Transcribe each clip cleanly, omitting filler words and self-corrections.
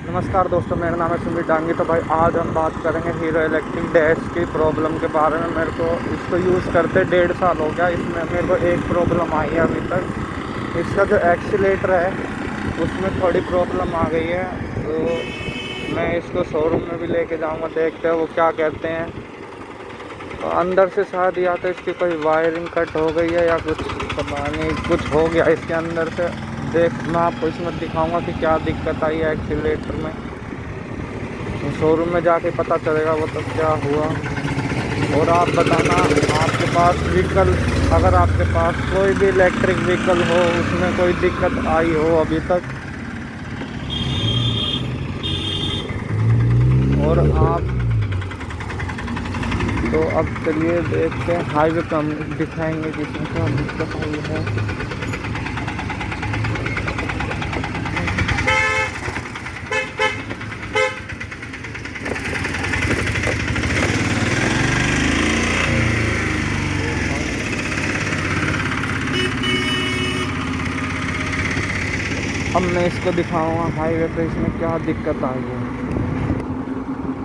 नमस्कार दोस्तों, मेरा नाम है सुमित डांगी। तो भाई आज हम बात करेंगे हीरो इलेक्ट्रिक डैश की प्रॉब्लम के बारे में। मेरे को इसको यूज़ करते 1.5 साल हो गया। इसमें मेरे को एक प्रॉब्लम आई है अभी तक। इसका जो एक्सीलेटर है उसमें थोड़ी प्रॉब्लम आ गई है। तो मैं इसको शोरूम में भी लेके जाऊंगा, देखते हैं वो क्या कहते हैं। तो अंदर से शायद या तो इसकी कोई वायरिंग कट हो गई है या कुछ पता नहीं, कुछ हो गया इसके अंदर से। मैं आपको इसमें दिखाऊंगा कि क्या दिक्कत आई है एक्सीलेटर में। शोरूम में जाके पता चलेगा वो तो क्या हुआ। और आप बताना, आपके पास व्हीकल, अगर आपके पास कोई भी इलेक्ट्रिक व्हीकल हो उसमें कोई दिक्कत आई हो अभी तक। और आप तो अब चलिए देखते हैं, हाईवे पे हम दिखाएंगे कि इसमें क्या दिक्कत आई है। अब मैं इसको दिखाऊंगा हाईवे पे इसमें क्या दिक्कत आई है।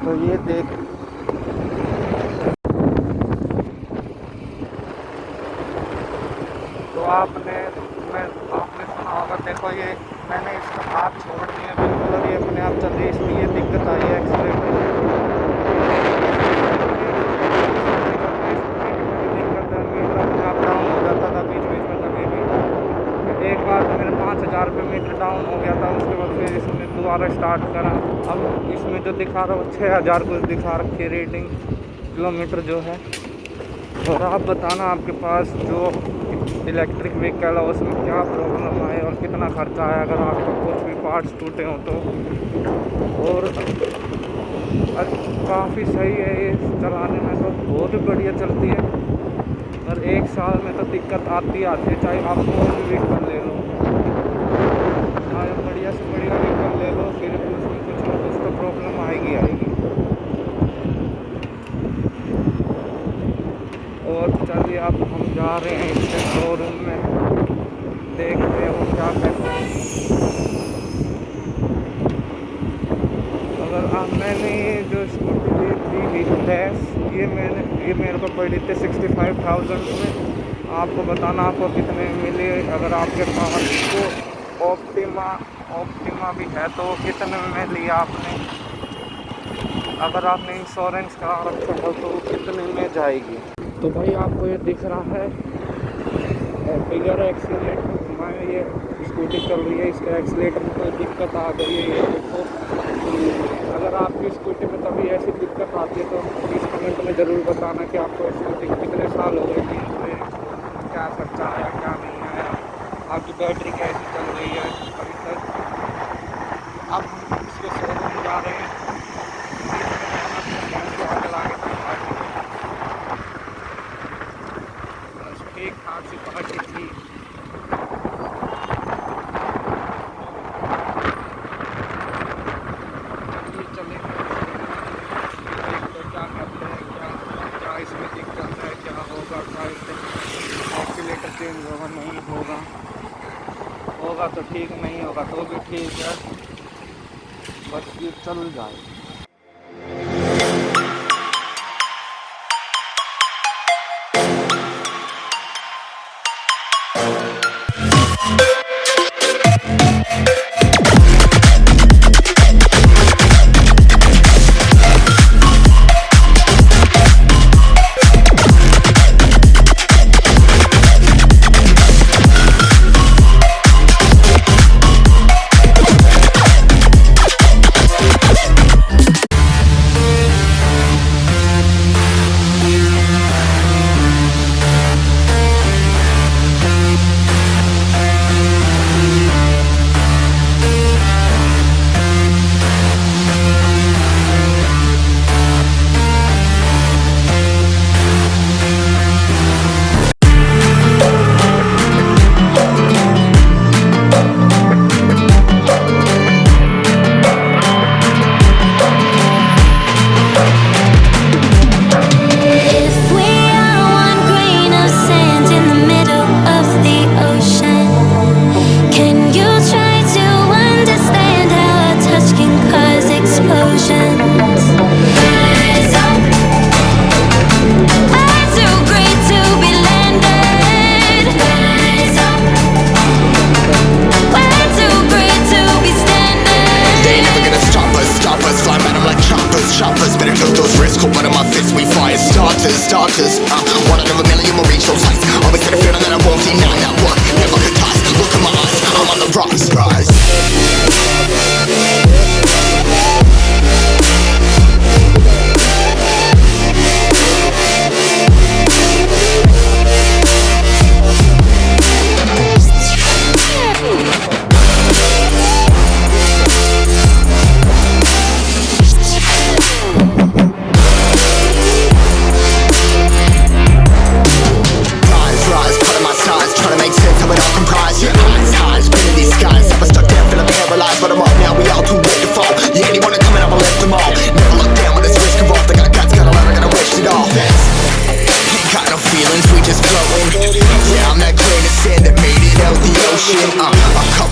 तो ये देख, तो आपने सुना होगा। देखो ये मैंने इसका हाथ छोड़ दिया बिल्कुल और ये अपने आप चल रही है। इसमें ये दिक्कत आई है एक्सीलेटर में। दिक्कत है, मीटर अपने आप डाउन हो जाता था बीच बीच में कभी भी। एक बार तो मेरा 5,000 रुपये मीटर डाउन हो गया था। उसके बाद फिर इसने दोबारा स्टार्ट करा। अब इसमें जो दिखा रहा है 6,000 कुछ दिखा रखी है रीडिंग, किलोमीटर जो है। और आप बताना आपके पास जो इलेक्ट्रिक व्हीकल है उसमें क्या प्रॉब्लम आए और कितना खर्चा आया अगर आपका कुछ भी पार्ट्स टूटे हों तो। और काफ़ी सही है ये, चलाने में तो बहुत बढ़िया चलती है। और 1 साल में तो दिक्कत आती है, चाहे आप कोई भी व्हीकल ले लो, चाहे बढ़िया से बढ़िया व्हीकल ले लो, फिर भी उसमें कुछ ना कुछ तो प्रॉब्लम आएगी। और चलिए अब हम जा रहे हैं इसके शोरूम में, देखते हैं वो क्या कहते हैं। अगर मैंने ये जो स्कूटी ली थी डैश, ये मेरे को पड़ी थी 65,000 में। आपको बताना आपको कितने मिले। अगर आपके पास तो ऑप्टिमा भी है तो कितने में लिया आपने। अगर आपने इंश्योरेंस करा रखा है तो कितने में जाएगी। तो भाई आपको ये दिख रहा है फिगर एक्सीलेटर में, ये स्कूटी चल रही है, इसके एक्सीलेटर में कोई दिक्कत आ गई है। ये देखो, अगर आपकी स्कूटी में कभी ऐसी दिक्कत आती है तो इस कमेंट में ज़रूर बताना कि आपको स्कूटी कितने साल हो गए कि क्या खर्चा आया क्या नहीं आया, आपकी बैटरी कैसी चल रही है अभी तक। अब इसके शोरूम जा रहे हैं, ठीक ठाक से पार्टी थी। चले क्या करते हैं, क्या इसमें दिक्कत है, क्या होगा, क्या इससे ऑक्सीलेटर चेंज होगा नहीं होगा तो ठीक, नहीं होगा तो भी ठीक है, बस ये चल जाए। starters. One out of a million will reach those heights. Always had a feeling that I won't deny that work never dies. Look in my eyes, I'm on the rise.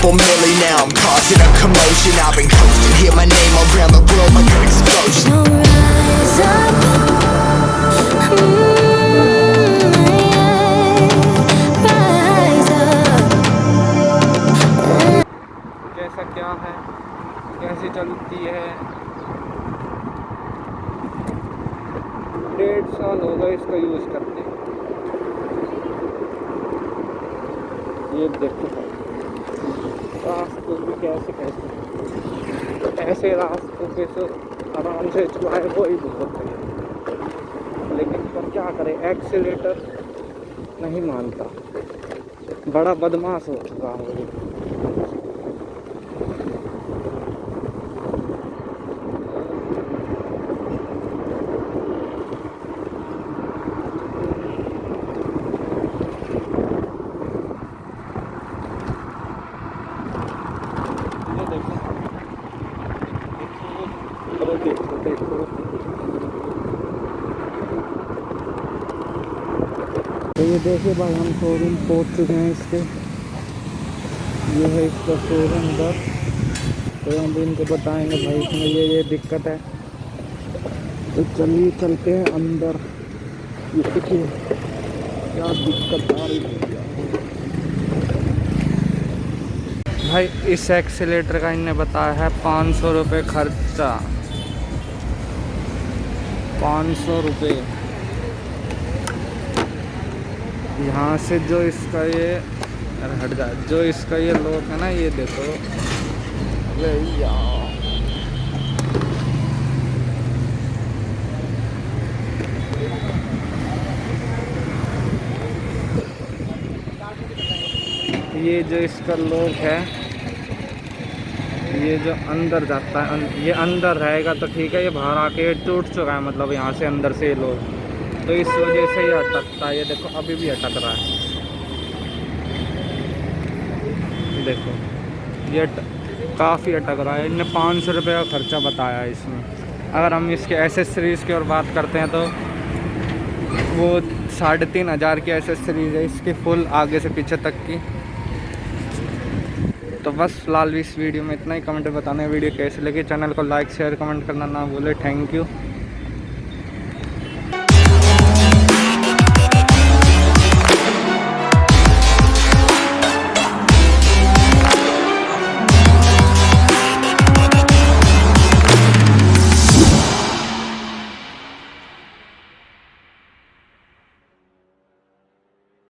Millie now, I'm causing a commotion. I've been coasting, hear my name around the world like an explosion. So rise up, rise up. कैसा क्या है, कैसी चलती है। 1.5 साल हो गए इसका यूज़ करते। ये देखो रास्तों पे कैसे ऐसे रास्तों पे से आराम से चलाए वो ही बहुत है, लेकिन पर क्या करें, एक्सीलेटर नहीं मानता, बड़ा बदमाश हो चुका हूँ। तो ये देखिए भाई, हम शोरूम पहुंच चुके हैं इसके। ये है इसका शोरूम उधर। तो हम भी इनको बताएंगे भाई इसमें ये दिक्कत है। तो चलिए चलते हैं अंदर। ये देखिए क्या दिक्कत आ रही है भाई। इस एक्सीलेटर का इन्हें बताया है 500 रुपये खर्चा। 500 रुपये। यहाँ से जो इसका ये हट जाए, जो इसका ये लोग है ना, ये देखो। अरे यार ये जो इसका लोग है, ये जो अंदर जाता है, ये अंदर रहेगा तो ठीक है, ये बाहर आके टूट चुका है, मतलब यहाँ से अंदर से ये लोग, तो इस वजह से ये अटकता है। ये देखो अभी भी अटक रहा है, देखो ये काफ़ी अटक रहा है। इनने 500 रुपये का खर्चा बताया है इसमें। अगर हम इसके एसेसरीज़ की और बात करते हैं तो वो 3500 की एसेसरीज़ है इसकी, फुल आगे से पीछे तक की। तो बस फिलहाल इस वीडियो में इतना ही। कमेंट में बताना वीडियो कैसे लगी, चैनल को लाइक शेयर कमेंट करना ना भूले। Thank you.